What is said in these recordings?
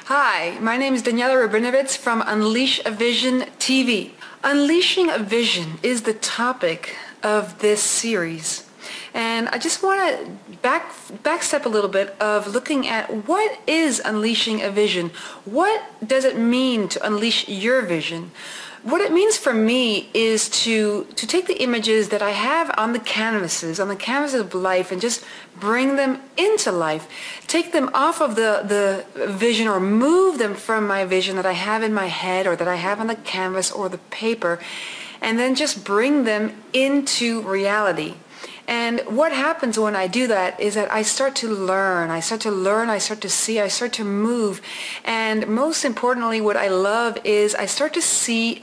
Hi, my name is Daniela Rabinovitz from Unleash a Vision TV. Unleashing a Vision is the topic of this series. And I just want to backstep a little bit of looking at what is unleashing a vision. What does it mean to unleash your vision? What it means for me is to take the images that I have on the canvases of life, and just bring them into life. Take them off of the vision, or move them from my vision that I have in my head or that I have on the canvas or the paper, and then just bring them into reality. And what happens when I do that is that I start to learn, I start to see, I start to move. And most importantly, what I love is I start to see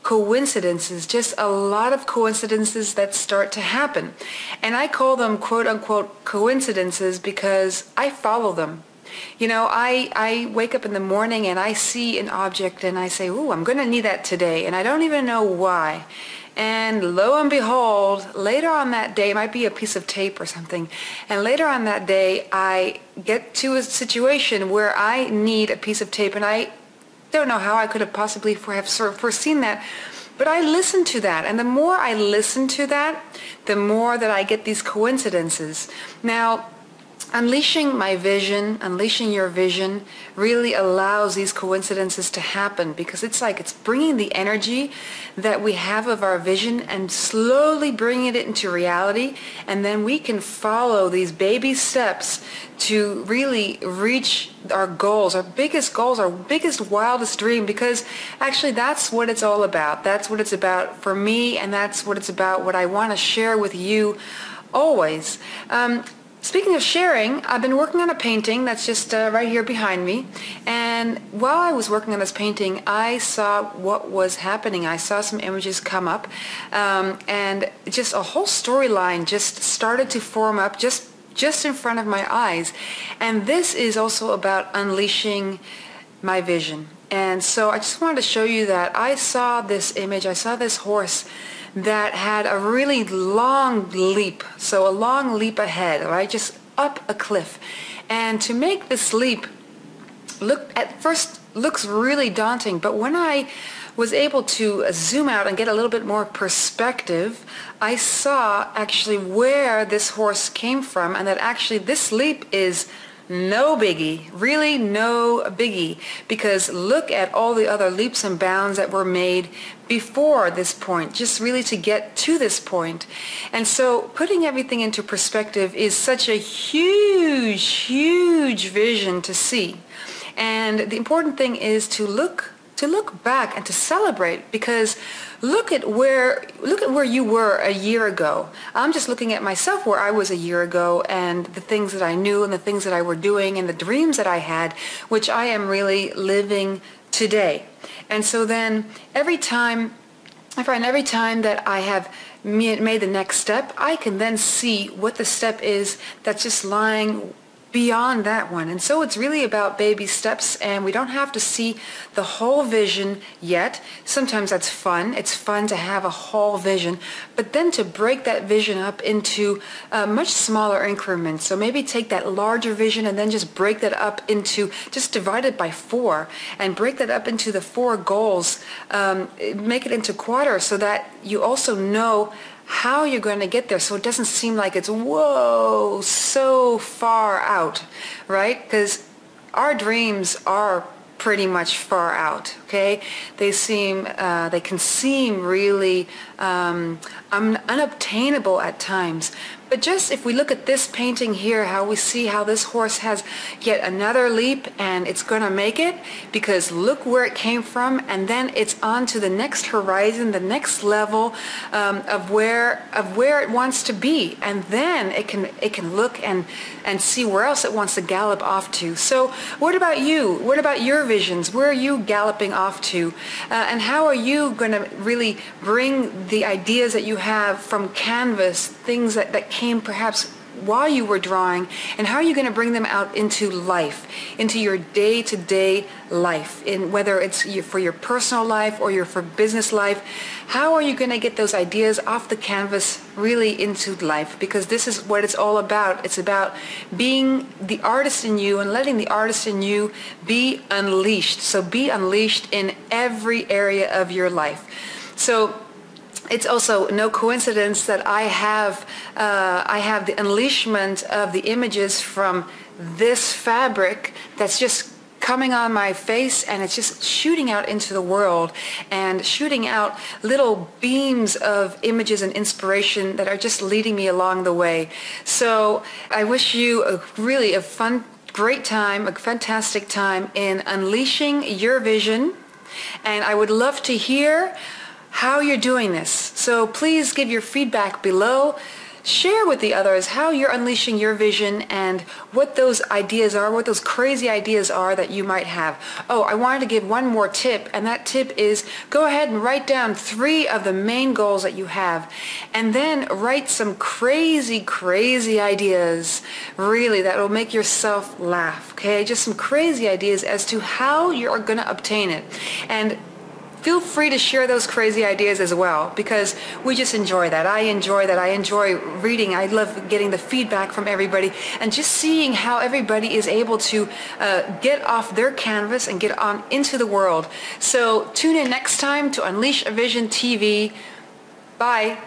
coincidences, just a lot of coincidences that start to happen. And I call them quote unquote coincidences because I follow them. You know, I wake up in the morning and I see an object and I say, ooh, I'm going to need that today. And I don't even know why. And lo and behold, later on that day, it might be a piece of tape or something, and later on that day, I get to a situation where I need a piece of tape, and I don't know how I could have possibly have foreseen that, but I listen to that, and the more I listen to that, the more that I get these coincidences. Now, unleashing my vision, unleashing your vision, really allows these coincidences to happen, because it's like it's bringing the energy that we have of our vision and slowly bringing it into reality, and then we can follow these baby steps to really reach our goals, our biggest, wildest dream, because actually that's what it's all about. That's what it's about for me, and that's what it's about, what I want to share with you always. Speaking of sharing, I've been working on a painting that's just right here behind me, and while I was working on this painting, I saw what was happening. I saw some images come up, and just a whole storyline just started to form up just in front of my eyes. And this is also about unleashing my vision. And so I just wanted to show you that I saw this image, I saw this horse that had a really long leap, so a long leap ahead, right, just up a cliff. And to make this leap at first looks really daunting, but when I was able to zoom out and get a little bit more perspective, I saw actually where this horse came from, and that actually this leap is no biggie, really no biggie, because look at all the other leaps and bounds that were made before this point, just really to get to this point. And so putting everything into perspective is such a huge vision to see. And the important thing is to look back and to celebrate, because look at where you were a year ago. I'm just looking at myself where I was a year ago, and the things that I knew and the things that I were doing and the dreams that I had, which I am really living today. And so then every time that I have made the next step, I can then see what the step is that's just lying beyond that one. And so it's really about baby steps, and we don't have to see the whole vision yet. Sometimes that's fun. It's fun to have a whole vision, but then to break that vision up into much smaller increments. So maybe take that larger vision and then just break that up into, just divide it by 4 and break that up into the 4 goals. Make it into quarters so that you also know how you're going to get there, so it doesn't seem like it's, whoa, so far out, right? Because our dreams are pretty much far out, okay? They can seem really unobtainable at times. But just if we look at this painting here, how we see how this horse has yet another leap, and it's going to make it, because look where it came from, and then it's on to the next horizon, the next level of where it wants to be, and then it can look and see where else it wants to gallop off to. So what about you? What about your visions? Where are you galloping off to? And how are you going to really bring the ideas that you have from canvas, things that came perhaps while you were drawing, and how are you going to bring them out into life, into your day-to-day life, in whether it's for your personal life or your for business life. How are you going to get those ideas off the canvas really into life? Because this is what it's all about. It's about being the artist in you and letting the artist in you be unleashed. So be unleashed in every area of your life. So it's also no coincidence that I have the unleashment of the images from this fabric that's just coming on my face, and it's just shooting out into the world and shooting out little beams of images and inspiration that are just leading me along the way. So I wish you a fun, great time, a fantastic time in unleashing your vision, and I would love to hear how you're doing this. So please give your feedback below. Share with the others how you're unleashing your vision and what those ideas are, what those crazy ideas are that you might have. Oh, I wanted to give one more tip, and that tip is go ahead and write down 3 of the main goals that you have, and then write some crazy, crazy ideas, really, that will make yourself laugh, okay? Just some crazy ideas as to how you're going to obtain it. And feel free to share those crazy ideas as well, because we just enjoy that. I enjoy that. I enjoy reading. I love getting the feedback from everybody and just seeing how everybody is able to get off their canvas and get on into the world. So tune in next time to Unleash a Vision TV. Bye.